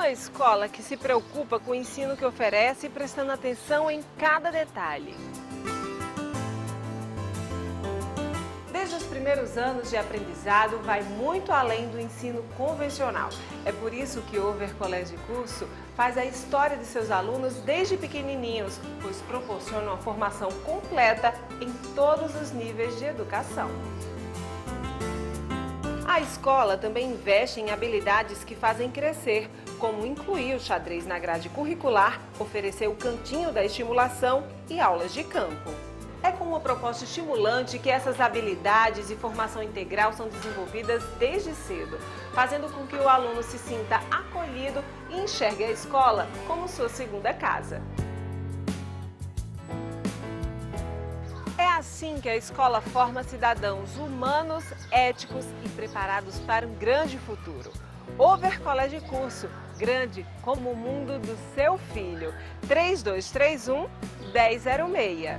Uma escola que se preocupa com o ensino que oferece, prestando atenção em cada detalhe. Desde os primeiros anos de aprendizado, vai muito além do ensino convencional. É por isso que o Over Colégio Curso faz a história de seus alunos desde pequenininhos, pois proporciona uma formação completa em todos os níveis de educação. A escola também investe em habilidades que fazem crescer, como incluir o xadrez na grade curricular, oferecer o cantinho da estimulação e aulas de campo. É com uma proposta estimulante que essas habilidades e formação integral são desenvolvidas desde cedo, fazendo com que o aluno se sinta acolhido e enxergue a escola como sua segunda casa. É assim que a escola forma cidadãos humanos, éticos e preparados para um grande futuro. Over Colégio Curso, grande como o mundo do seu filho. 3231-1006.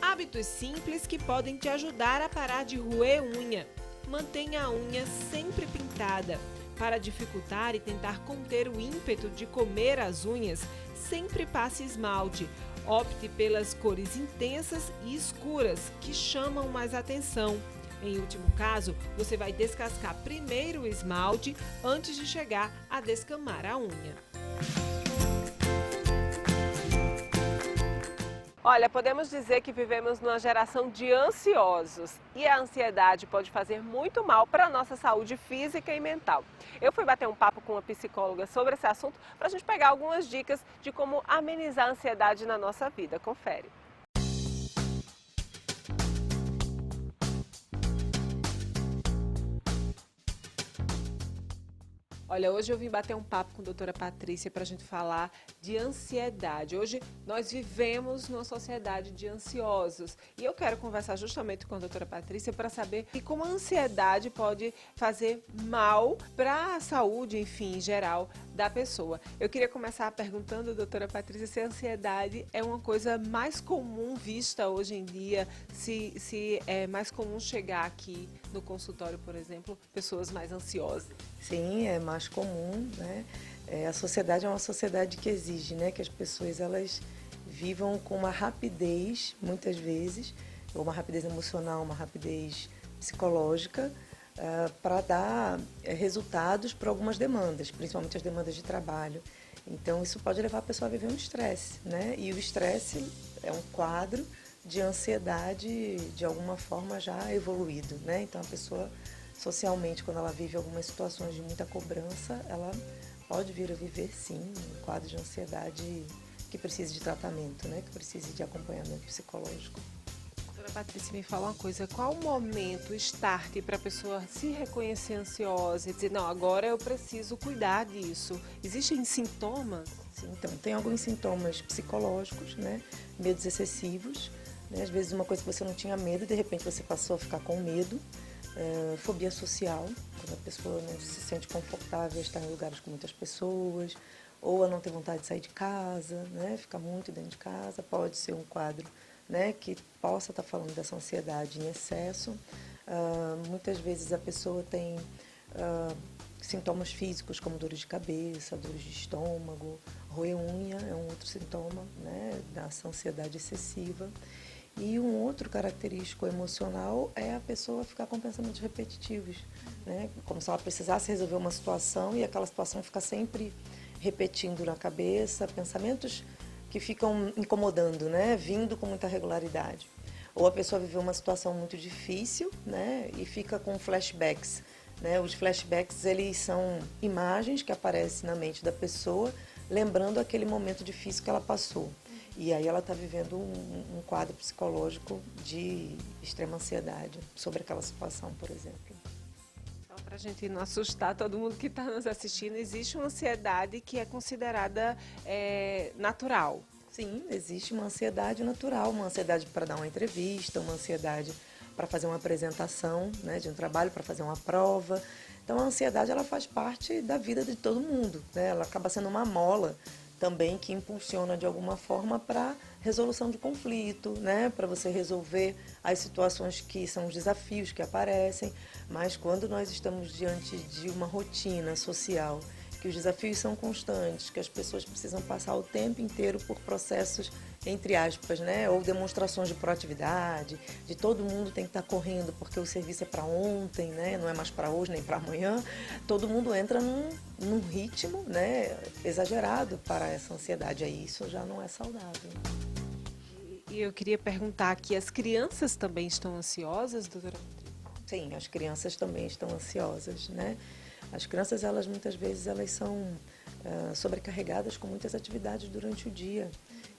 Hábitos simples que podem te ajudar a parar de roer unha. Mantenha a unha sempre pintada. Para dificultar e tentar conter o ímpeto de comer as unhas, sempre passe esmalte. Opte pelas cores intensas e escuras, que chamam mais atenção. Em último caso, você vai descascar primeiro o esmalte antes de chegar a descamar a unha. Olha, podemos dizer que vivemos numa geração de ansiosos e a ansiedade pode fazer muito mal para a nossa saúde física e mental. Eu fui bater um papo com uma psicóloga sobre esse assunto para a gente pegar algumas dicas de como amenizar a ansiedade na nossa vida. Confere. Olha, hoje eu vim bater um papo com a doutora Patrícia para a gente falar de ansiedade. Hoje nós vivemos numa sociedade de ansiosos e eu quero conversar justamente com a doutora Patrícia para saber como a ansiedade pode fazer mal para a saúde, enfim, em geral, da pessoa. Eu queria começar perguntando, doutora Patrícia, se a ansiedade é uma coisa mais comum vista hoje em dia, se é mais comum chegar aqui no consultório, por exemplo, pessoas mais ansiosas. Sim, é mais comum, né? A sociedade é uma sociedade que exige, né, que as pessoas elas vivam com uma rapidez, muitas vezes, ou uma rapidez emocional, uma rapidez psicológica, para dar resultados para algumas demandas, principalmente as demandas de trabalho. Então, isso pode levar a pessoa a viver um estresse, né? E o estresse é um quadro de ansiedade, de alguma forma, já evoluído, né? Então, a pessoa, socialmente, quando ela vive algumas situações de muita cobrança, ela pode vir a viver, sim, um quadro de ansiedade que precise de tratamento, né? Que precise de acompanhamento psicológico. Doutora Patrícia, me fala uma coisa, qual o momento, o start para a pessoa se reconhecer ansiosa e dizer, não, agora eu preciso cuidar disso? Existem sintomas? Sim, então, tem alguns sintomas psicológicos, né? Medos excessivos, né? Às vezes uma coisa que você não tinha medo, de repente você passou a ficar com medo. Fobia social, quando a pessoa não se sente confortável em estar em lugares com muitas pessoas, ou a não ter vontade de sair de casa, né? Ficar muito dentro de casa, pode ser um quadro, né, que possa estar falando dessa ansiedade em excesso. Muitas vezes a pessoa tem sintomas físicos como dores de cabeça, dores de estômago, roer unha é um outro sintoma, né, dessa ansiedade excessiva. E um outro característico emocional é a pessoa ficar com pensamentos repetitivos, né? Como se ela precisasse resolver uma situação e aquela situação fica sempre repetindo na cabeça, pensamentos que ficam incomodando, né? Vindo com muita regularidade. Ou a pessoa viveu uma situação muito difícil, né? E fica com flashbacks, né? Os flashbacks, eles são imagens que aparecem na mente da pessoa, lembrando aquele momento difícil que ela passou. E aí ela está vivendo um quadro psicológico de extrema ansiedade sobre aquela situação, por exemplo. Então, para a gente não assustar todo mundo que está nos assistindo, existe uma ansiedade que é considerada natural. Sim, existe uma ansiedade natural, uma ansiedade para dar uma entrevista, uma ansiedade para fazer uma apresentação, né, de um trabalho, para fazer uma prova. Então, a ansiedade ela faz parte da vida de todo mundo, né? Ela acaba sendo uma mola também que impulsiona de alguma forma para resolução de conflito, né? Para você resolver as situações que são os desafios que aparecem. Mas quando nós estamos diante de uma rotina social, que os desafios são constantes, que as pessoas precisam passar o tempo inteiro por processos, entre aspas, né? Ou demonstrações de proatividade, de todo mundo tem que estar correndo porque o serviço é para ontem, né? Não é mais para hoje nem para amanhã. Todo mundo entra num ritmo, né? Exagerado para essa ansiedade aí. Isso já não é saudável. E eu queria perguntar aqui, as crianças também estão ansiosas, doutora? Sim, as crianças também estão ansiosas, né? As crianças, elas muitas vezes, elas são sobrecarregadas com muitas atividades durante o dia.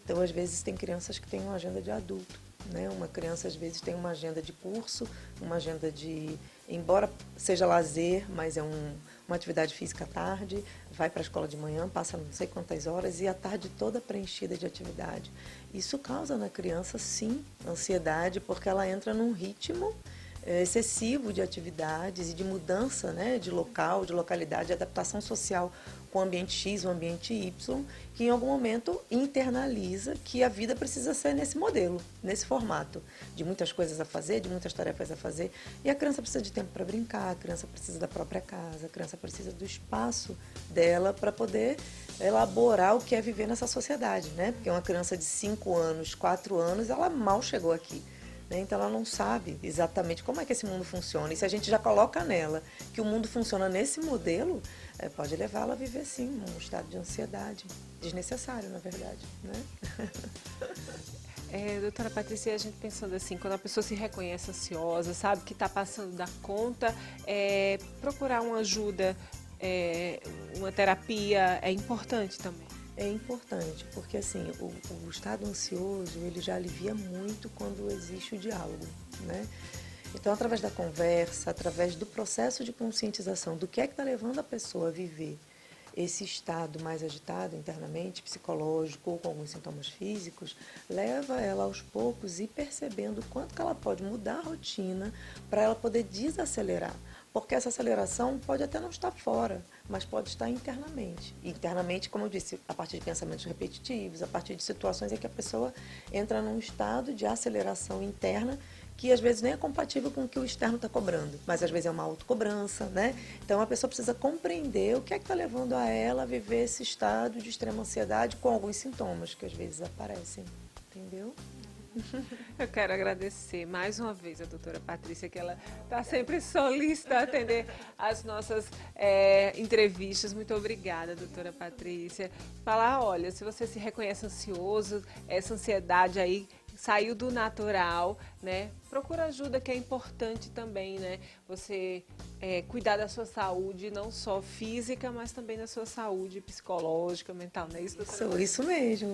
Então, às vezes, tem crianças que têm uma agenda de adulto, né? Uma criança, às vezes, tem uma agenda de curso, uma agenda de... Embora seja lazer, mas é uma atividade física à tarde, vai para a escola de manhã, passa não sei quantas horas e a tarde toda preenchida de atividade. Isso causa na criança, sim, ansiedade, porque ela entra num ritmo excessivo de atividades e de mudança, né, de local, de localidade, de adaptação social com o ambiente X, o ambiente Y, que em algum momento internaliza que a vida precisa ser nesse modelo, nesse formato, de muitas coisas a fazer, de muitas tarefas a fazer. E a criança precisa de tempo para brincar, a criança precisa da própria casa, a criança precisa do espaço dela para poder elaborar o que é viver nessa sociedade, né? Porque uma criança de 5 anos, 4 anos, ela mal chegou aqui. Então ela não sabe exatamente como é que esse mundo funciona. E se a gente já coloca nela que o mundo funciona nesse modelo, pode levá-la a viver, sim, um estado de ansiedade, desnecessário, na verdade, né? Doutora Patrícia, a gente pensando assim, quando a pessoa se reconhece ansiosa, sabe que está passando da conta, procurar uma ajuda, uma terapia é importante também. É importante, porque assim, o estado ansioso, ele já alivia muito quando existe o diálogo, né? Então, através da conversa, através do processo de conscientização do que é que está levando a pessoa a viver esse estado mais agitado internamente, psicológico ou com alguns sintomas físicos, leva ela aos poucos ir percebendo quanto que ela pode mudar a rotina para ela poder desacelerar. Porque essa aceleração pode até não estar fora, mas pode estar internamente. E internamente, como eu disse, a partir de pensamentos repetitivos, a partir de situações em que a pessoa entra num estado de aceleração interna que às vezes nem é compatível com o que o externo está cobrando, mas às vezes é uma autocobrança, né? Então a pessoa precisa compreender o que é que está levando a ela a viver esse estado de extrema ansiedade com alguns sintomas que às vezes aparecem, entendeu? Eu quero agradecer mais uma vez a doutora Patrícia, que ela está sempre solícita a atender as nossas entrevistas. Muito obrigada, doutora Patrícia. Falar, olha, se você se reconhece ansioso, essa ansiedade aí saiu do natural, né? Procura ajuda, que é importante também, né? Você cuidar da sua saúde, não só física, mas também da sua saúde psicológica, mental, não é isso, doutora? Isso mesmo.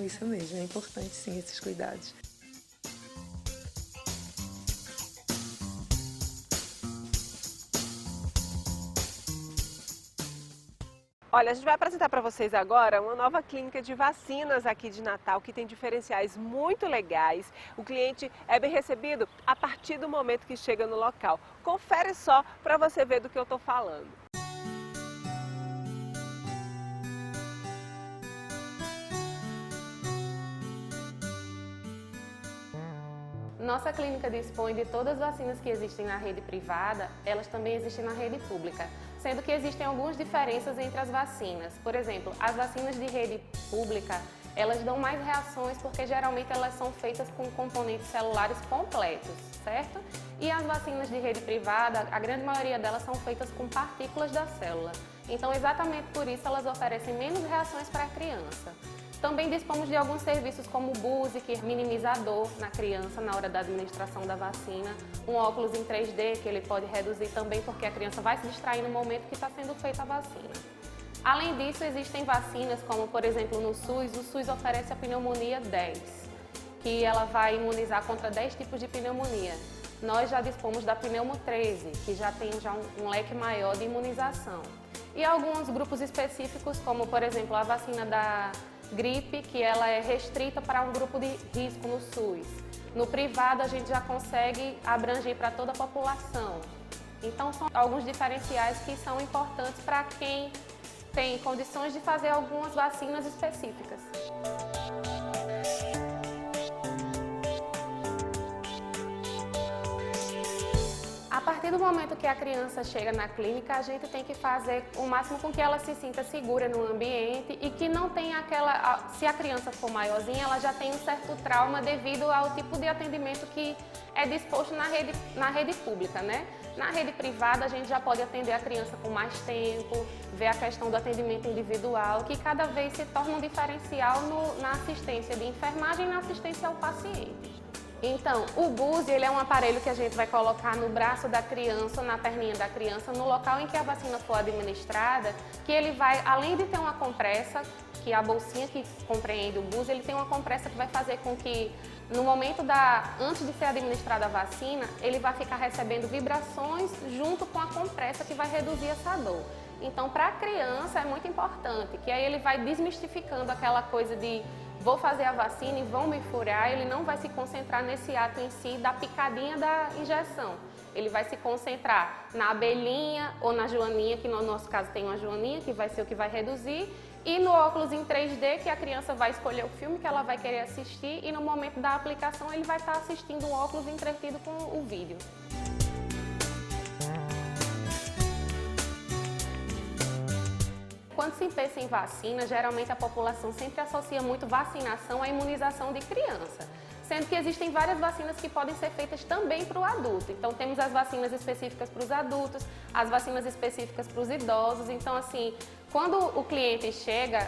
É importante sim esses cuidados. Olha, a gente vai apresentar para vocês agora uma nova clínica de vacinas aqui de Natal, que tem diferenciais muito legais. O cliente é bem recebido a partir do momento que chega no local. Confere só para você ver do que eu estou falando. Nossa clínica dispõe de todas as vacinas que existem na rede privada, elas também existem na rede pública, sendo que existem algumas diferenças entre as vacinas. Por exemplo, as vacinas de rede pública, elas dão mais reações porque geralmente elas são feitas com componentes celulares completos, certo? E as vacinas de rede privada, a grande maioria delas são feitas com partículas da célula. Então, exatamente por isso, elas oferecem menos reações para a criança. Também dispomos de alguns serviços como o BUSE, que minimiza a dor na criança na hora da administração da vacina, um óculos em 3D, que ele pode reduzir também porque a criança vai se distrair no momento que está sendo feita a vacina. Além disso, existem vacinas como, por exemplo, no SUS, o SUS oferece a pneumonia 10, que ela vai imunizar contra 10 tipos de pneumonia. Nós já dispomos da pneumo 13, que já tem um leque maior de imunização. E alguns grupos específicos, como, por exemplo, a vacina da gripe, que ela é restrita para um grupo de risco no SUS. No privado, a gente já consegue abranger para toda a população. Então, são alguns diferenciais que são importantes para quem tem condições de fazer algumas vacinas específicas. A partir do momento que a criança chega na clínica, a gente tem que fazer o máximo com que ela se sinta segura no ambiente e que não tenha aquela... Se a criança for maiorzinha, ela já tem um certo trauma devido ao tipo de atendimento que é disposto na rede pública, né? Na rede privada, a gente já pode atender a criança com mais tempo, ver a questão do atendimento individual, que cada vez se torna um diferencial na assistência de enfermagem e na assistência ao paciente. Então, o BUS, ele é um aparelho que a gente vai colocar no braço da criança, na perninha da criança, no local em que a vacina for administrada, que ele vai, além de ter uma compressa, que é a bolsinha que compreende o BUS, ele tem uma compressa que vai fazer com que, no momento antes de ser administrada a vacina, ele vai ficar recebendo vibrações junto com a compressa que vai reduzir essa dor. Então, para a criança é muito importante, que aí ele vai desmistificando aquela coisa de vou fazer a vacina e vão me furar, ele não vai se concentrar nesse ato em si da picadinha da injeção. Ele vai se concentrar na abelhinha ou na joaninha, que no nosso caso tem uma joaninha, que vai ser o que vai reduzir, e no óculos em 3D, que a criança vai escolher o filme que ela vai querer assistir, e no momento da aplicação ele vai estar assistindo um óculos entretido com o vídeo. Quando se pensa em vacina, geralmente a população sempre associa muito vacinação à imunização de criança, sendo que existem várias vacinas que podem ser feitas também para o adulto. Então temos as vacinas específicas para os adultos, as vacinas específicas para os idosos. Então assim, quando o cliente chega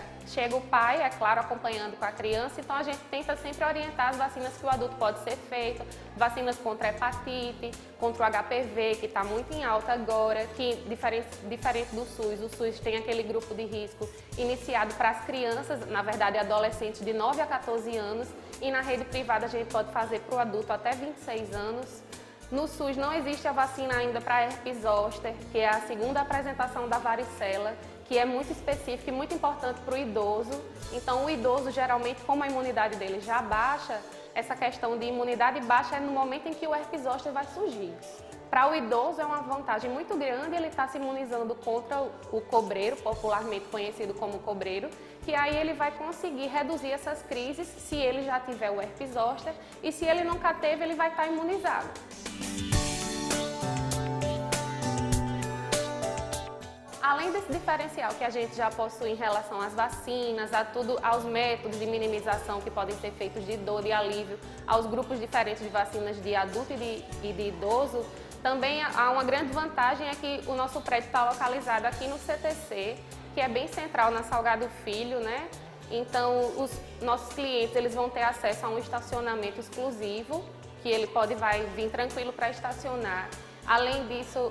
o pai, é claro, acompanhando com a criança, então a gente tenta sempre orientar as vacinas que o adulto pode ser feito, vacinas contra a hepatite, contra o HPV, que está muito em alta agora, que diferente do SUS, o SUS tem aquele grupo de risco iniciado para as crianças, na verdade adolescentes de 9 a 14 anos, e na rede privada a gente pode fazer para o adulto até 26 anos. No SUS não existe a vacina ainda para herpes zoster, que é a segunda apresentação da varicela, que é muito específica e muito importante para o idoso. Então, o idoso, geralmente, como a imunidade dele já baixa, essa questão de imunidade baixa é no momento em que o herpes zoster vai surgir. Para o idoso é uma vantagem muito grande ele estar se imunizando contra o cobreiro, popularmente conhecido como cobreiro, que aí ele vai conseguir reduzir essas crises se ele já tiver o herpes zoster, e se ele nunca teve, ele vai estar imunizado. Além desse diferencial que a gente já possui em relação às vacinas, aos métodos de minimização que podem ser feitos de dor e alívio, aos grupos diferentes de vacinas de adulto e de idoso, também há uma grande vantagem é que o nosso prédio está localizado aqui no CTC, que é bem central na Salgado Filho, né? Então, os nossos clientes eles vão ter acesso a um estacionamento exclusivo, que ele vai vir tranquilo para estacionar. Além disso,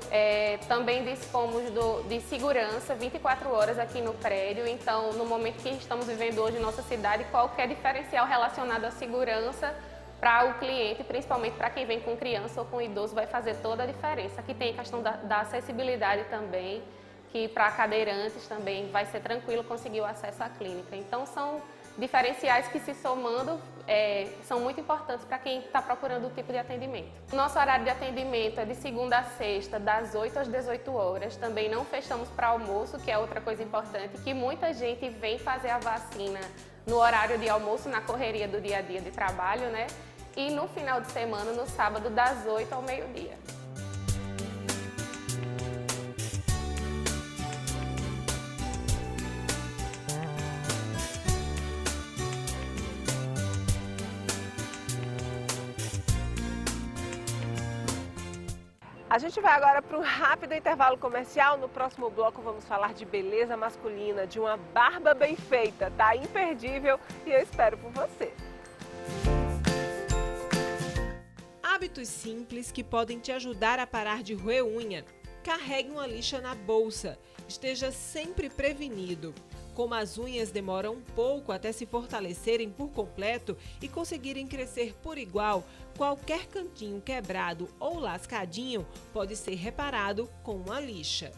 também dispomos de segurança 24 horas aqui no prédio. Então, no momento que estamos vivendo hoje em nossa cidade, qualquer diferencial relacionado à segurança para o cliente, principalmente para quem vem com criança ou com idoso, vai fazer toda a diferença. Aqui tem a questão da acessibilidade também, que para cadeirantes também vai ser tranquilo conseguir o acesso à clínica. Então, são diferenciais que, se somando, são muito importantes para quem está procurando o tipo de atendimento. O nosso horário de atendimento é de segunda a sexta, das 8 às 18 horas. Também não fechamos para almoço, que é outra coisa importante, que muita gente vem fazer a vacina no horário de almoço, na correria do dia a dia de trabalho, né? E no final de semana, no sábado, das 8 ao meio-dia. A gente vai agora para um rápido intervalo comercial. No próximo bloco vamos falar de beleza masculina, de uma barba bem feita. Tá imperdível e eu espero por você. Hábitos simples que podem te ajudar a parar de roer unha. Carregue uma lixa na bolsa. Esteja sempre prevenido. Como as unhas demoram um pouco até se fortalecerem por completo e conseguirem crescer por igual, qualquer cantinho quebrado ou lascadinho pode ser reparado com uma lixa.